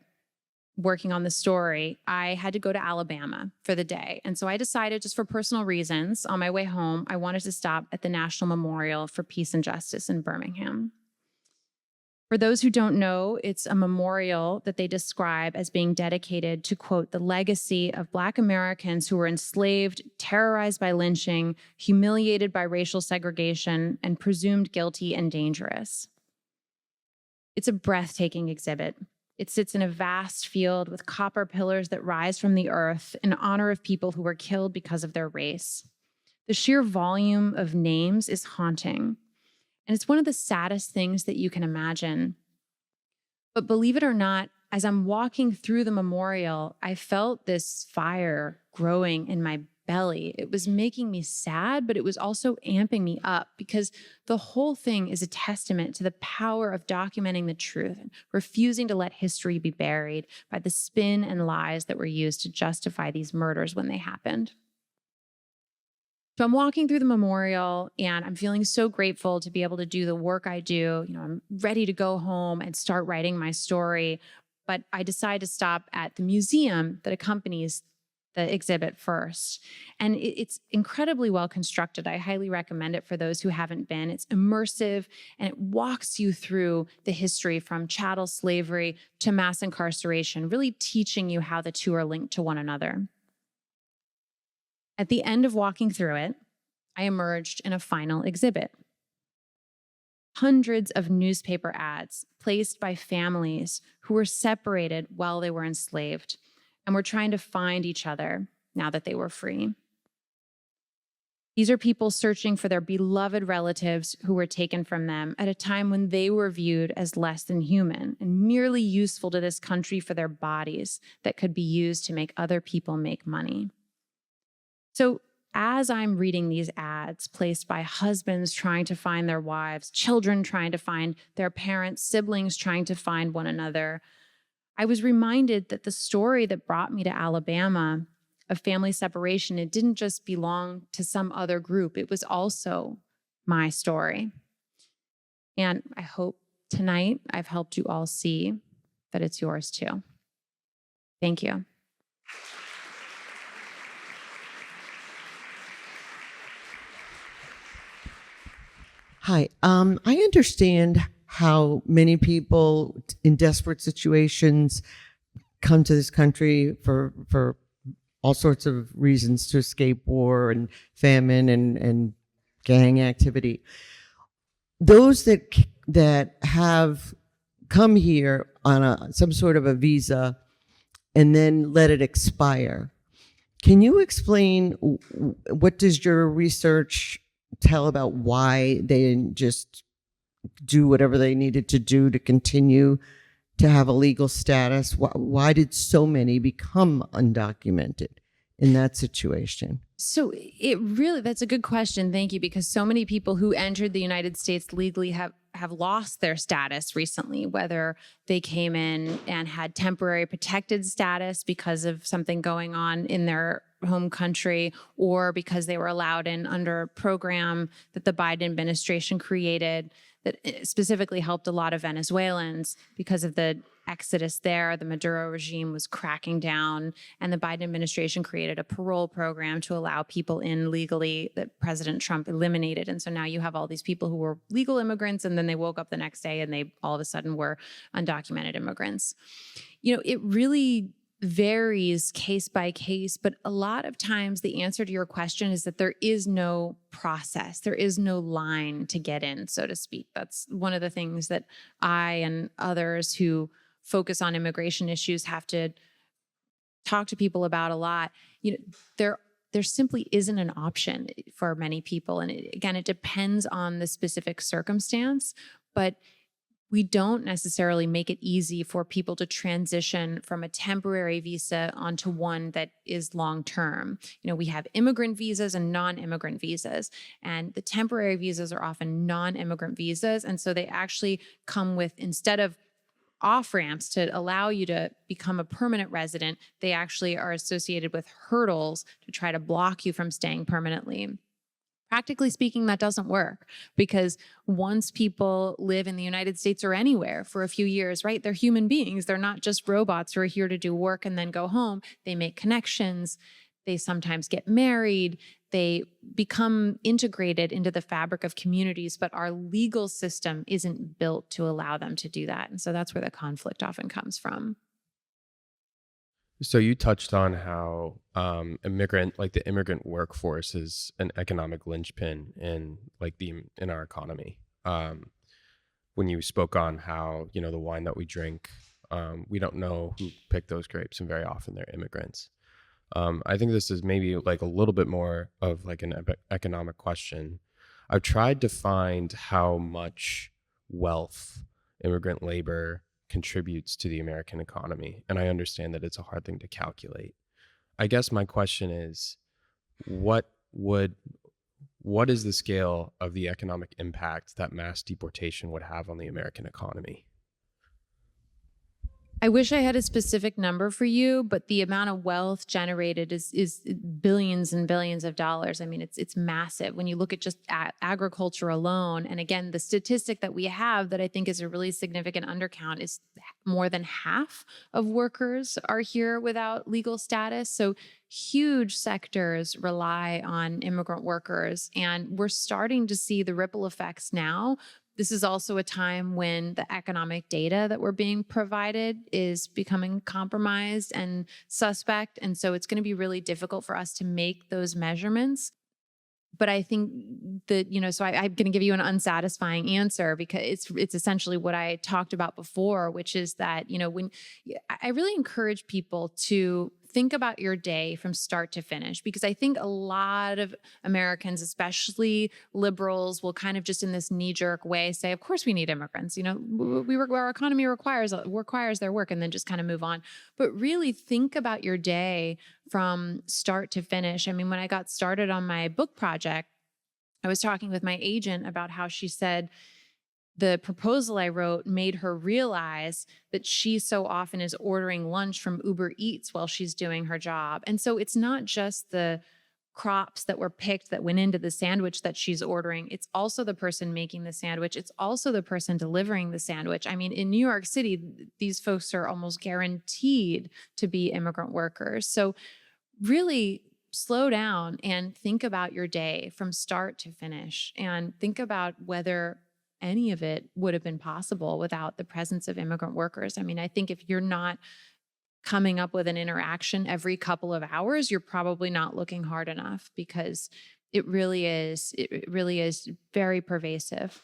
working on the story, I had to go to Alabama for the day. And so I decided, just for personal reasons, on my way home, I wanted to stop at the National Memorial for Peace and Justice in Birmingham. For those who don't know, it's a memorial that they describe as being dedicated to, quote, the legacy of Black Americans who were enslaved, terrorized by lynching, humiliated by racial segregation, and presumed guilty and dangerous. It's a breathtaking exhibit. It sits in a vast field with copper pillars that rise from the earth in honor of people who were killed because of their race. The sheer volume of names is haunting. And it's one of the saddest things that you can imagine. But believe it or not, as I'm walking through the memorial, I felt this fire growing in my belly. It was making me sad, but it was also amping me up because the whole thing is a testament to the power of documenting the truth and refusing to let history be buried by the spin and lies that were used to justify these murders when they happened. So I'm walking through the memorial and I'm feeling so grateful to be able to do the work I do. I'm ready to go home and start writing my story. But I decide to stop at the museum that accompanies the exhibit first. And it's incredibly well constructed. I highly recommend it for those who haven't been. It's immersive and it walks you through the history from chattel slavery to mass incarceration, really teaching you how the two are linked to one another. At the end of walking through it, I emerged in a final exhibit. Hundreds of newspaper ads placed by families who were separated while they were enslaved and were trying to find each other now that they were free. These are people searching for their beloved relatives who were taken from them at a time when they were viewed as less than human and merely useful to this country for their bodies that could be used to make other people make money. So as I'm reading these ads placed by husbands trying to find their wives, children trying to find their parents, siblings trying to find one another, I was reminded that the story that brought me to Alabama of family separation, it didn't just belong to some other group. It was also my story. And I hope tonight I've helped you all see that it's yours too. Thank you. Hi, I understand how many people in desperate situations come to this country for all sorts of reasons, to escape war and famine and gang activity. Those that have come here on some sort of a visa and then let it expire, can you explain what does your research tell about why they didn't just do whatever they needed to do to continue to have a legal status? Why did so many become undocumented in that situation? So that's a good question. Thank you. Because so many people who entered the United States legally have lost their status recently, whether they came in and had temporary protected status because of something going on in their home country, or because they were allowed in under a program that the Biden administration created that specifically helped a lot of Venezuelans because of the exodus there. The Maduro regime was cracking down, and the Biden administration created a parole program to allow people in legally that President Trump eliminated. And so now you have all these people who were legal immigrants, and then they woke up the next day and they all of a sudden were undocumented immigrants. It really varies case by case, but a lot of times the answer to your question is that there is no process. There is no line to get in, so to speak. That's one of the things that I and others who focus on immigration issues have to talk to people about a lot. There simply isn't an option for many people. And again, it depends on the specific circumstance, but we don't necessarily make it easy for people to transition from a temporary visa onto one that is long-term. We have immigrant visas and non-immigrant visas, and the temporary visas are often non-immigrant visas. And so they actually come with, instead of off-ramps to allow you to become a permanent resident, they actually are associated with hurdles to try to block you from staying permanently. Practically speaking, that doesn't work, because once people live in the United States or anywhere for a few years, right, they're human beings. They're not just robots who are here to do work and then go home. They make connections. They sometimes get married. They become integrated into the fabric of communities, but our legal system isn't built to allow them to do that. And so that's where the conflict often comes from. So you touched on how the immigrant workforce is an economic linchpin in our economy. When you spoke on how, the wine that we drink, we don't know who picked those grapes, and very often they're immigrants. I think this is maybe a little bit more of an economic question. I've tried to find how much wealth immigrant labor contributes to the American economy, and I understand that it's a hard thing to calculate. I guess my question is, what is the scale of the economic impact that mass deportation would have on the American economy? I wish I had a specific number for you, but the amount of wealth generated is billions and billions of dollars. I mean, it's massive when you look at just agriculture alone. And again, the statistic that we have that I think is a really significant undercount is more than half of workers are here without legal status. So huge sectors rely on immigrant workers, and we're starting to see the ripple effects now. This is also a time when the economic data that we're being provided is becoming compromised and suspect. And so it's going to be really difficult for us to make those measurements. But I think that, so I'm going to give you an unsatisfying answer, because it's essentially what I talked about before, which is that, when I really encourage people to think about your day from start to finish, because I think a lot of Americans, especially liberals, will kind of just in this knee-jerk way say, of course we need immigrants. Our economy requires their work, and then just kind of move on. But really think about your day from start to finish. I mean, when I got started on my book project, I was talking with my agent about how she said the proposal I wrote made her realize that she so often is ordering lunch from Uber Eats while she's doing her job. And so it's not just the crops that were picked that went into the sandwich that she's ordering. It's also the person making the sandwich. It's also the person delivering the sandwich. I mean, in New York City, these folks are almost guaranteed to be immigrant workers. So really slow down and think about your day from start to finish, and think about whether any of it would have been possible without the presence of immigrant workers. I mean, I think if you're not coming up with an interaction every couple of hours, you're probably not looking hard enough, because it really is very pervasive.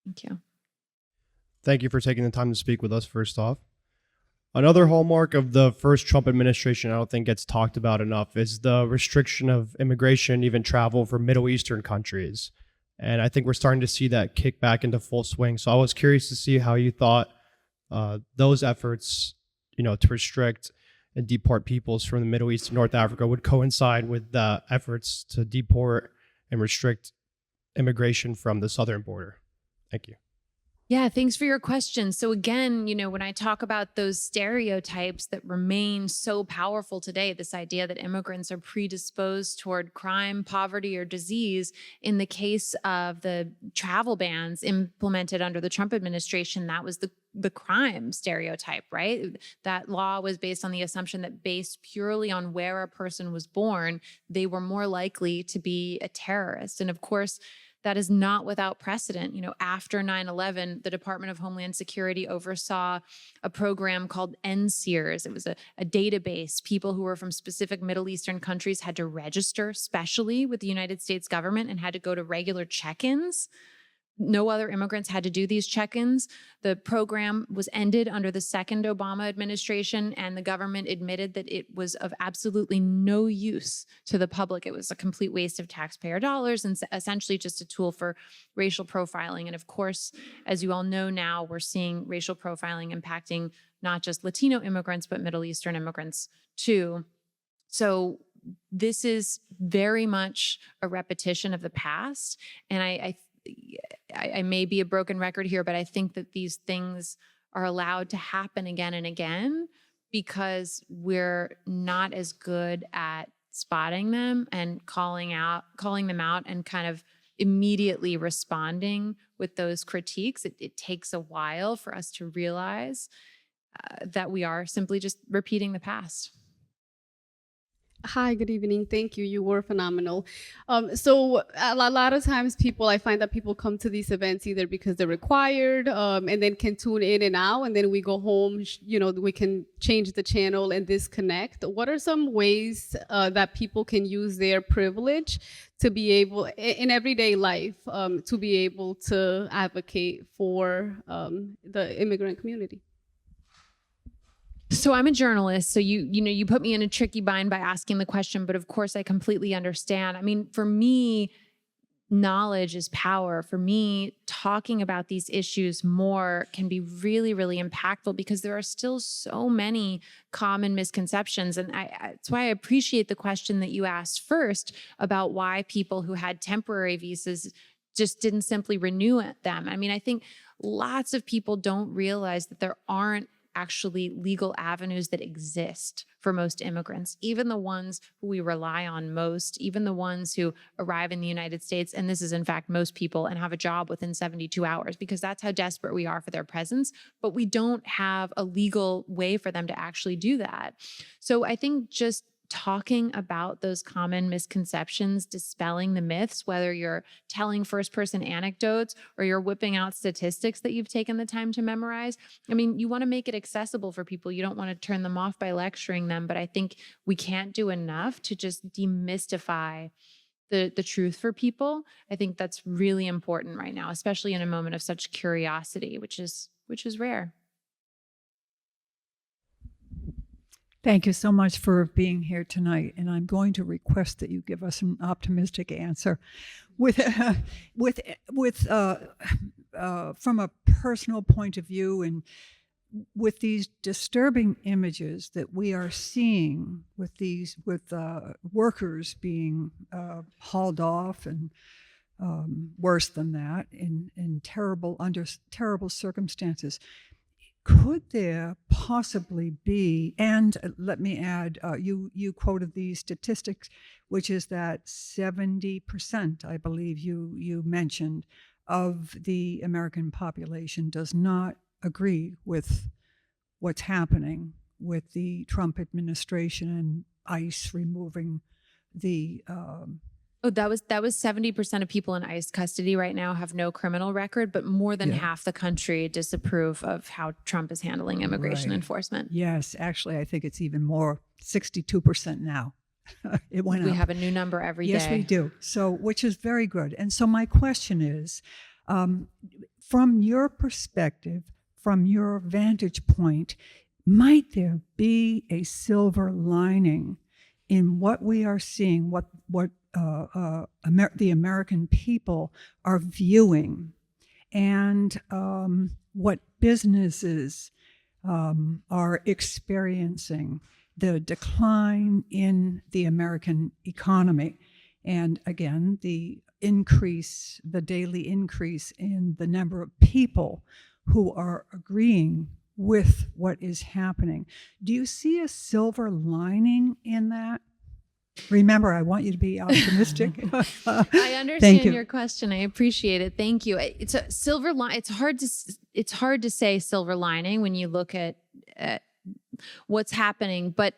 Thank you. Thank you for taking the time to speak with us, first off. Another hallmark of the first Trump administration I don't think gets talked about enough is the restriction of immigration, even travel for Middle Eastern countries. And I think we're starting to see that kick back into full swing. So I was curious to see how you thought those efforts, to restrict and deport peoples from the Middle East to North Africa would coincide with the efforts to deport and restrict immigration from the southern border. Thank you. Yeah, thanks for your question. So again, when I talk about those stereotypes that remain so powerful today, this idea that immigrants are predisposed toward crime, poverty, or disease, in the case of the travel bans implemented under the Trump administration, that was the crime stereotype, right? That law was based on the assumption that based purely on where a person was born, they were more likely to be a terrorist. And of course, that is not without precedent. After 9/11, the Department of Homeland Security oversaw a program called NSEERS. It was a database. People who were from specific Middle Eastern countries had to register specially with the United States government and had to go to regular check-ins. No other immigrants had to do these check-ins. The program was ended under the second Obama administration, and the government admitted that it was of absolutely no use to the public. It was a complete waste of taxpayer dollars and essentially just a tool for racial profiling. And of course, as you all know now, we're seeing racial profiling impacting not just Latino immigrants, but Middle Eastern immigrants too. So this is very much a repetition of the past. And I may be a broken record here, but I think that these things are allowed to happen again and again because we're not as good at spotting them and calling them out and kind of immediately responding with those critiques. It takes a while for us to realize that we are simply just repeating the past. Hi, good evening. Thank you. You were phenomenal. So a lot of times I find that people come to these events either because they're required and then can tune in and out, and then we go home, we can change the channel and disconnect. What are some ways that people can use their privilege to be able, in everyday life, to be able to advocate for the immigrant community? So I'm a journalist, so you put me in a tricky bind by asking the question, but of course I completely understand. I mean, for me, knowledge is power. For me, talking about these issues more can be really, really impactful because there are still so many common misconceptions. And that's why I appreciate the question that you asked first about why people who had temporary visas just didn't simply renew them. I mean, I think lots of people don't realize that there aren't actually legal avenues that exist for most immigrants, even the ones who we rely on most, even the ones who arrive in the United States, and this is in fact most people, and have a job within 72 hours, because that's how desperate we are for their presence, but we don't have a legal way for them to actually do that. So I think just talking about those common misconceptions, dispelling the myths, whether you're telling first-person anecdotes or you're whipping out statistics that you've taken the time to memorize. I mean, you want to make it accessible for people. You don't want to turn them off by lecturing them, but I think we can't do enough to just demystify the truth for people. I think that's really important right now, especially in a moment of such curiosity, which is rare. Thank you so much for being here tonight, and I'm going to request that you give us an optimistic answer. From a personal point of view, and with these disturbing images that we are seeing, with workers being hauled off and worse than that under terrible circumstances. Could there possibly be, and let me add, you quoted the statistics, which is that 70%, I believe you mentioned, of the American population does not agree with what's happening with the Trump administration and ICE removing the that was 70% of people in ICE custody right now have no criminal record, but more than half the country disapprove of how Trump is handling immigration enforcement. Yes, actually, I think it's even more, 62% now. It went up. We have a new number every day. Yes, we do. So, which is very good. And so my question is, from your perspective, from your vantage point, might there be a silver lining in what we are seeing, what the American people are viewing, and what businesses are experiencing, the decline in the American economy, and again, the daily increase in the number of people who are agreeing with what is happening. Do you see a silver lining in that? Remember, I want you to be optimistic. I understand your question. I appreciate it. Thank you. It's a silver line. It's hard to say silver lining when you look at what's happening, but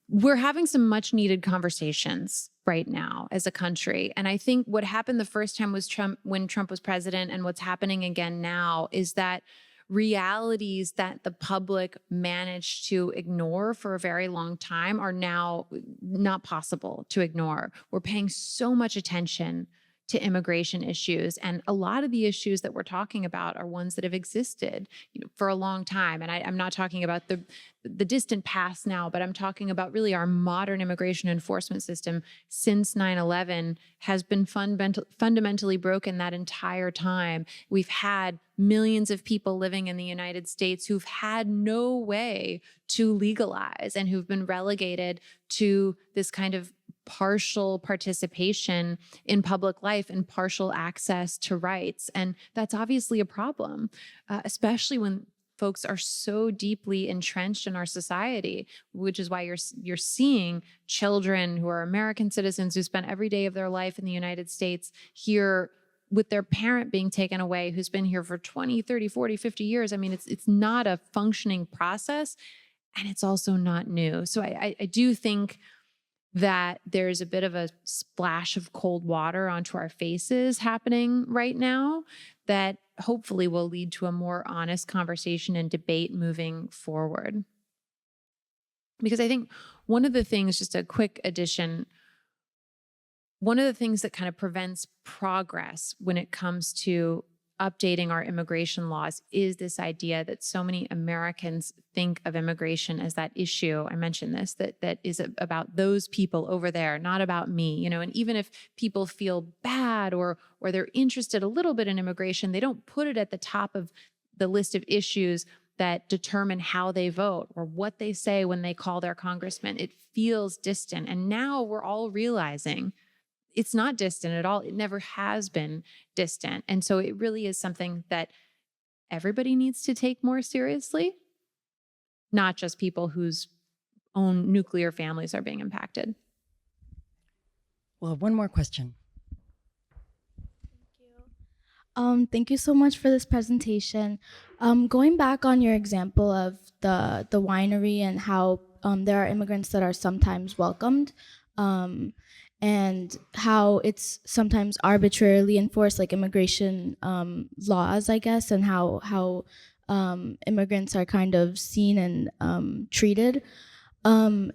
we're having some much needed conversations right now as a country. And I think what happened the first time was when Trump was president, and what's happening again now is that realities that the public managed to ignore for a very long time are now not possible to ignore. We're paying so much attention to immigration issues, and a lot of the issues that we're talking about are ones that have existed, for a long time. And I'm not talking about the distant past now, but I'm talking about really our modern immigration enforcement system since 9/11 has been fundamentally broken that entire time. We've had millions of people living in the United States who've had no way to legalize and who've been relegated to this kind of partial participation in public life and partial access to rights. And that's obviously a problem, especially when folks are so deeply entrenched in our society, which is why you're seeing children who are American citizens who spend every day of their life in the United States here with their parent being taken away, who's been here for 20, 30, 40, 50 years. I mean, it's not a functioning process, and it's also not new. So I do think that there's a bit of a splash of cold water onto our faces happening right now that hopefully will lead to a more honest conversation and debate moving forward. Because I think one of the things, just a quick addition, one of the things that kind of prevents progress when it comes to updating our immigration laws is this idea that so many Americans think of immigration as that issue. I mentioned this, that is about those people over there, not about me, and even if people feel bad or they're interested a little bit in immigration, they don't put it at the top of the list of issues that determine how they vote or what they say when they call their congressman. It feels distant. And now we're all realizing it's not distant at all. It never has been distant. And so it really is something that everybody needs to take more seriously, not just people whose own nuclear families are being impacted. Well, one more question. Thank you so much for this presentation. Going back on your example of the winery and how there are immigrants that are sometimes welcomed, and how it's sometimes arbitrarily enforced, like immigration laws, I guess, and how immigrants are kind of seen and treated. Do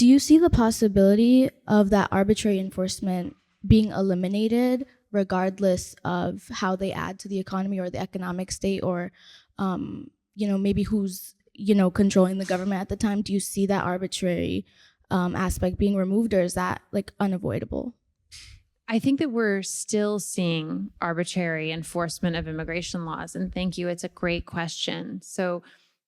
you see the possibility of that arbitrary enforcement being eliminated regardless of how they add to the economy or the economic state, or maybe who's controlling the government at the time? Do you see that arbitrary aspect being removed, or is that like unavoidable? I think that we're still seeing arbitrary enforcement of immigration laws. And thank you. It's a great question. So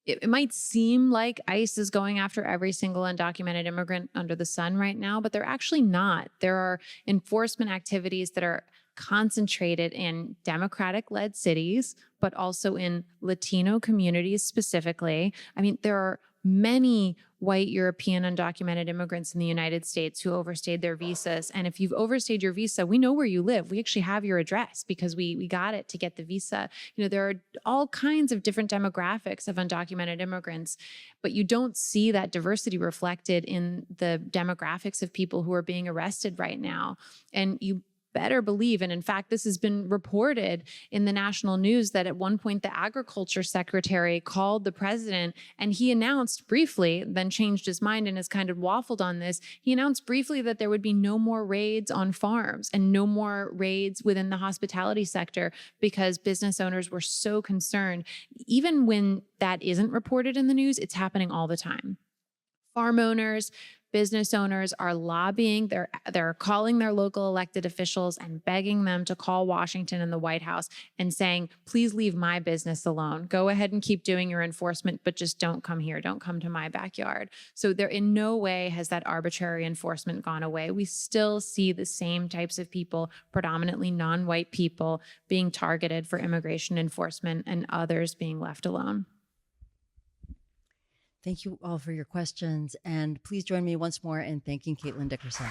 it might seem like ICE is going after every single undocumented immigrant under the sun right now, but they're actually not. There are enforcement activities that are concentrated in Democratic-led cities, but also in Latino communities specifically. I mean, there are many white European undocumented immigrants in the United States who overstayed their visas. And if you've overstayed your visa, we know where you live. We actually have your address because we got it to get the visa. There are all kinds of different demographics of undocumented immigrants, but you don't see that diversity reflected in the demographics of people who are being arrested right now. And you better believe, and in fact, this has been reported in the national news, that at one point the agriculture secretary called the president and he announced briefly, then changed his mind and has kind of waffled on this. He announced briefly that there would be no more raids on farms and no more raids within the hospitality sector because business owners were so concerned. Even when that isn't reported in the news, it's happening all the time. Farm owners, business owners are lobbying, they're calling their local elected officials and begging them to call Washington and the White House and saying, please leave my business alone. Go ahead and keep doing your enforcement, but just don't come here. Don't come to my backyard. So there in no way has that arbitrary enforcement gone away. We still see the same types of people, predominantly non-white people, being targeted for immigration enforcement and others being left alone. Thank you all for your questions. And please join me once more in thanking Caitlin Dickerson.